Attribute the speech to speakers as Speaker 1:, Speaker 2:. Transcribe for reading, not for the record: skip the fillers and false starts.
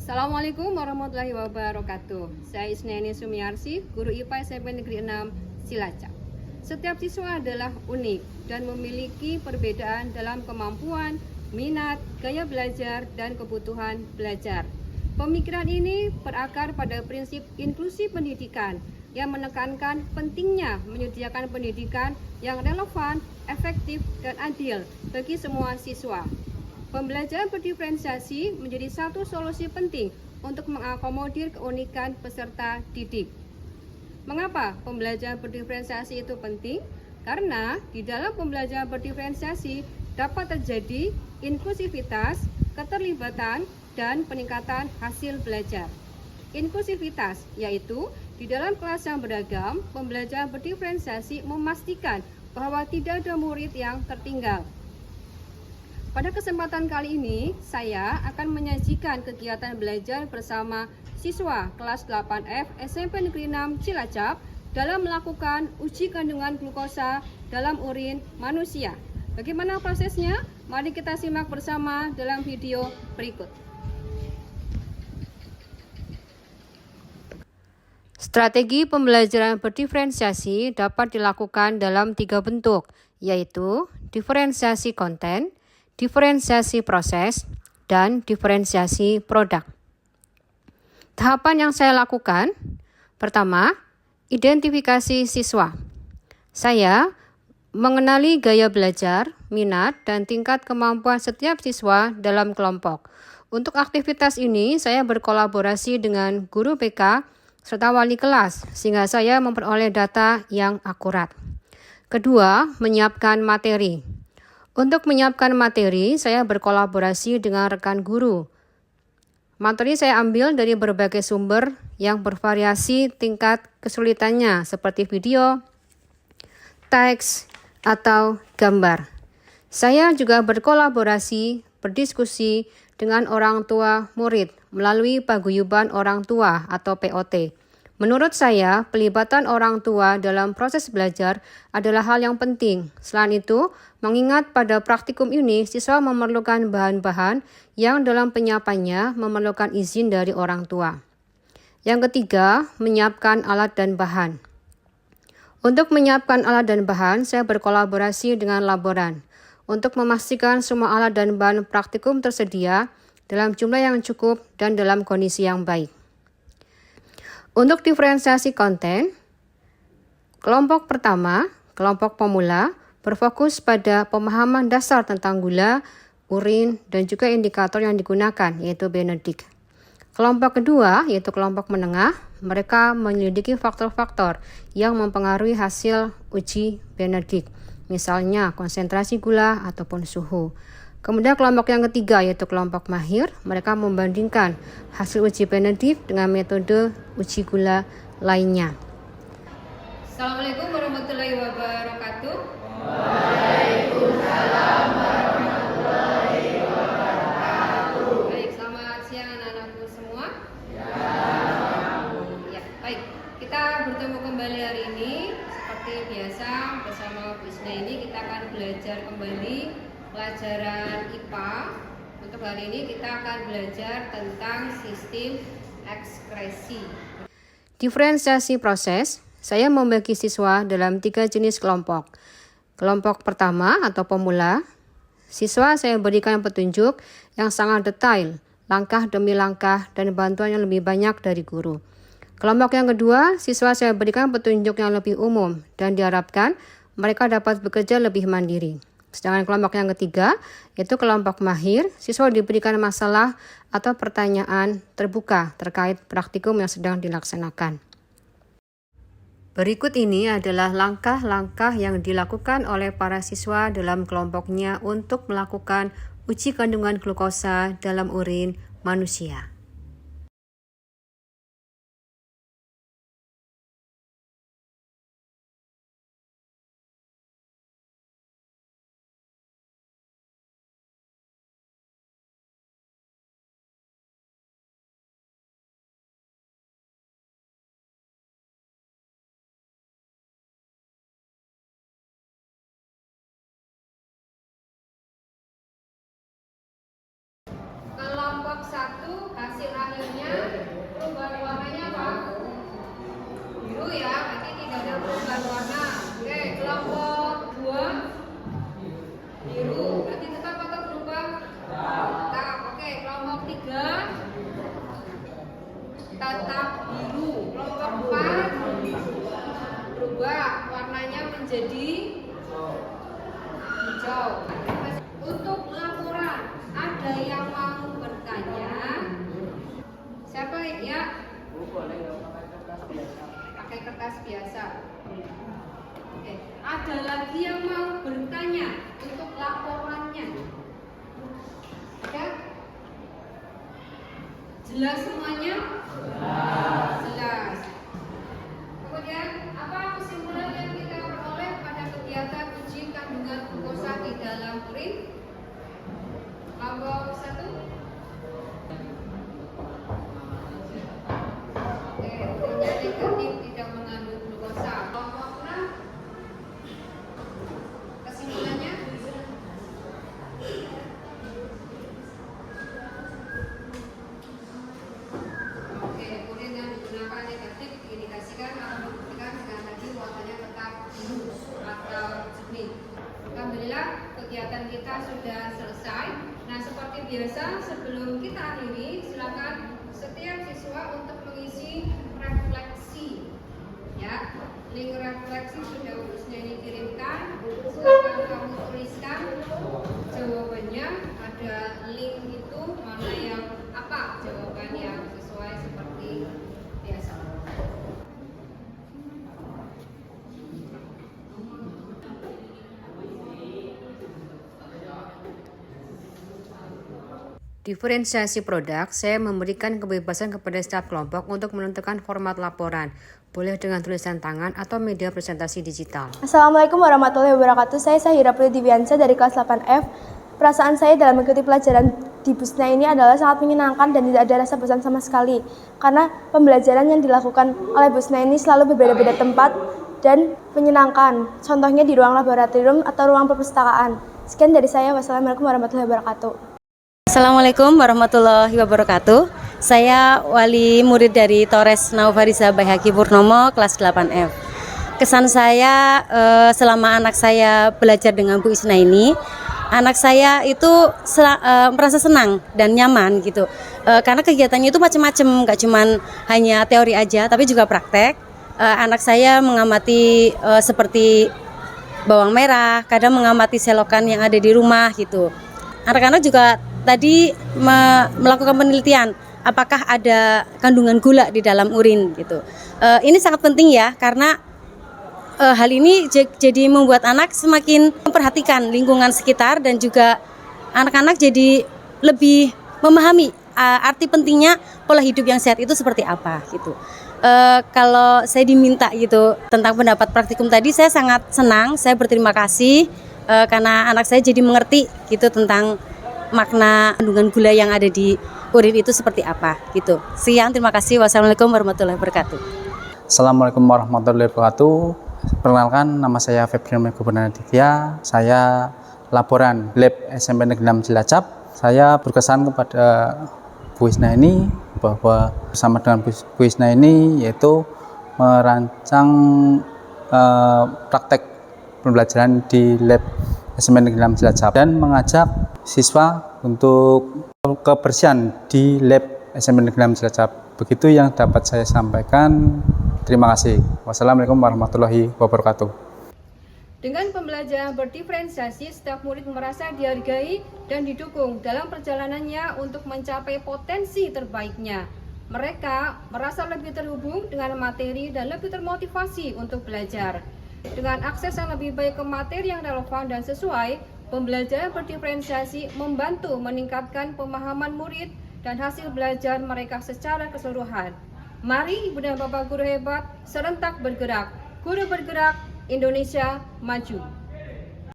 Speaker 1: Assalamualaikum warahmatullahi wabarakatuh. Saya Isneni Sumiarsi, guru IPA SMP Negeri 6 Cilacap. Setiap siswa adalah unik dan memiliki perbedaan dalam kemampuan, minat, gaya belajar, dan kebutuhan belajar. Pemikiran ini berakar pada prinsip inklusi pendidikan yang menekankan pentingnya menyediakan pendidikan yang relevan, efektif, dan adil bagi semua siswa. Pembelajaran berdiferensiasi menjadi satu solusi penting untuk mengakomodir keunikan peserta didik. Mengapa pembelajaran berdiferensiasi itu penting? Karena di dalam pembelajaran berdiferensiasi dapat terjadi inklusivitas, keterlibatan, dan peningkatan hasil belajar. Inklusivitas yaitu di dalam kelas yang beragam, pembelajaran berdiferensiasi memastikan bahwa tidak ada murid yang tertinggal. Pada kesempatan kali ini, saya akan menyajikan kegiatan belajar bersama siswa kelas 8F SMP Negeri 6 Cilacap dalam melakukan uji kandungan glukosa dalam urin manusia. Bagaimana prosesnya? Mari kita simak bersama dalam video berikut. Strategi pembelajaran berdiferensiasi dapat dilakukan dalam 3 bentuk, yaitu diferensiasi konten, diferensiasi proses, dan diferensiasi produk. Tahapan yang saya lakukan, pertama, identifikasi siswa. Saya mengenali gaya belajar, minat, dan tingkat kemampuan setiap siswa dalam kelompok. Untuk aktivitas ini, saya berkolaborasi dengan guru BK serta wali kelas, sehingga saya memperoleh data yang akurat. Kedua, menyiapkan materi. Untuk menyiapkan materi, saya berkolaborasi dengan rekan guru. Materi saya ambil dari berbagai sumber yang bervariasi tingkat kesulitannya, seperti video, teks, atau gambar. Saya juga berkolaborasi, berdiskusi dengan orang tua murid melalui paguyuban orang tua atau POT. Menurut saya, pelibatan orang tua dalam proses belajar adalah hal yang penting. Selain itu, mengingat pada praktikum ini, siswa memerlukan bahan-bahan yang dalam penyiapannya memerlukan izin dari orang tua. Yang ketiga, menyiapkan alat dan bahan. Untuk menyiapkan alat dan bahan, saya berkolaborasi dengan laboran untuk memastikan semua alat dan bahan praktikum tersedia dalam jumlah yang cukup dan dalam kondisi yang baik. Untuk diferensiasi konten, kelompok pertama, kelompok pemula, berfokus pada pemahaman dasar tentang gula, urin, dan juga indikator yang digunakan, yaitu Benedict. Kelompok kedua, yaitu kelompok menengah, mereka menyelidiki faktor-faktor yang mempengaruhi hasil uji Benedict, misalnya konsentrasi gula ataupun suhu. Kemudian kelompok yang ketiga yaitu kelompok mahir, mereka membandingkan hasil uji Benedict dengan metode uji gula lainnya. Assalamualaikum warahmatullahi wabarakatuh.
Speaker 2: Waalaikumsalam warahmatullahi wabarakatuh.
Speaker 1: Baik, selamat siang anak-anakku semua. Ya, baik. Kita bertemu kembali hari ini seperti biasa bersama Bu Isna ini kita akan belajar kembali pelajaran IPA. Untuk hari ini kita akan belajar tentang sistem ekskresi. Diferensiasi proses, saya membagi siswa dalam 3 jenis kelompok. Kelompok pertama atau pemula, siswa saya berikan petunjuk yang sangat detail, langkah demi langkah dan bantuan yang lebih banyak dari guru. Kelompok yang kedua, siswa saya berikan petunjuk yang lebih umum dan diharapkan mereka dapat bekerja lebih mandiri. Sedangkan kelompok yang ketiga, yaitu kelompok mahir, siswa diberikan masalah atau pertanyaan terbuka terkait praktikum yang sedang dilaksanakan. Berikut ini adalah langkah-langkah yang dilakukan oleh para siswa dalam kelompoknya untuk melakukan uji kandungan glukosa dalam urin manusia. Kelompok 1 tetap biru. Kelompok 4 berubah warnanya menjadi hijau. Untuk laporan, ada yang mau bertanya? Siapa ya? Pakai kertas biasa. Oke. Ada lagi yang mau bertanya untuk laporannya? Ada? Jelas semuanya? Jelas. Kemudian apa kesimpulan yang kita peroleh pada kegiatan uji kandungan glukosa di dalam urin? Kelompok 1. Oke, urinnya negatif, tidak mengandung glukosa. Kelompok 6. Kesimpulannya? Oke, urin yang digunakan negatif diindikasikan atau membuktikan dengan tadi warnanya tetap biru atau jernih. Alhamdulillah kegiatan kita sudah selesai. Nah, seperti biasa sebelum kita akhiri, silakan setiap siswa untuk mengisi refleksi. Ya, link refleksi sudah urusnya ini kirimkan. Silakan kamu tuliskan jawabannya. Ada link itu mana yang apa jawaban yang sesuai seperti biasa. Diferensiasi produk, saya memberikan kebebasan kepada setiap kelompok untuk menentukan format laporan, boleh dengan tulisan tangan atau media presentasi digital.
Speaker 3: Assalamualaikum warahmatullahi wabarakatuh. Saya Sahira Putri Diviansa dari kelas 8F. Perasaan saya dalam mengikuti pelajaran di Busna ini adalah sangat menyenangkan dan tidak ada rasa bosan sama sekali. Karena pembelajaran yang dilakukan oleh Busna ini selalu berbeda-beda tempat dan menyenangkan. Contohnya di ruang laboratorium atau ruang perpustakaan. Sekian dari saya. Wassalamualaikum warahmatullahi wabarakatuh.
Speaker 4: Assalamualaikum warahmatullahi wabarakatuh. Saya wali murid dari Torres Naufariza Baihaqi Purnomo kelas 8F. Kesan saya selama anak saya belajar dengan Bu Isna ini, anak saya itu merasa senang dan nyaman gitu. Karena kegiatannya itu macam-macam, gak cuman hanya teori aja tapi juga praktek. Anak saya mengamati seperti bawang merah, kadang mengamati selokan yang ada di rumah gitu. Anak-anak juga tadi melakukan penelitian apakah ada kandungan gula di dalam urin gitu. Ini sangat penting ya karena hal ini jadi membuat anak semakin memperhatikan lingkungan sekitar dan juga anak-anak jadi lebih memahami arti pentingnya pola hidup yang sehat itu seperti apa gitu. Kalau saya diminta gitu tentang pendapat praktikum tadi, saya sangat senang, saya berterima kasih karena anak saya jadi mengerti gitu tentang makna kandungan gula yang ada di urin itu seperti apa gitu. Sekian, terima kasih. Wassalamualaikum warahmatullahi wabarakatuh.
Speaker 5: Assalamualaikum warahmatullahi wabarakatuh. Perkenalkan, nama saya Febrian Gubernaditya. Saya laporan Lab SMP Negeri 6 Cilacap. Saya berkesan kepada Bu Isna ini bahwa bersama dengan Bu Isna ini yaitu merancang praktek pembelajaran di Lab SMP Negeri 6 Cilacap dan mengajak siswa untuk kebersihan di Lab SMP Negeri 6 Cilacap. Begitu yang dapat saya sampaikan. Terima kasih. Wassalamualaikum warahmatullahi wabarakatuh.
Speaker 1: Dengan pembelajaran berdiferensiasi, setiap murid merasa dihargai dan didukung dalam perjalanannya untuk mencapai potensi terbaiknya. Mereka merasa lebih terhubung dengan materi dan lebih termotivasi untuk belajar. Dengan akses yang lebih baik ke materi yang relevan dan sesuai, pembelajaran berdiferensiasi membantu meningkatkan pemahaman murid dan hasil belajar mereka secara keseluruhan. Mari Ibu dan Bapak guru hebat serentak bergerak. Guru bergerak, Indonesia maju.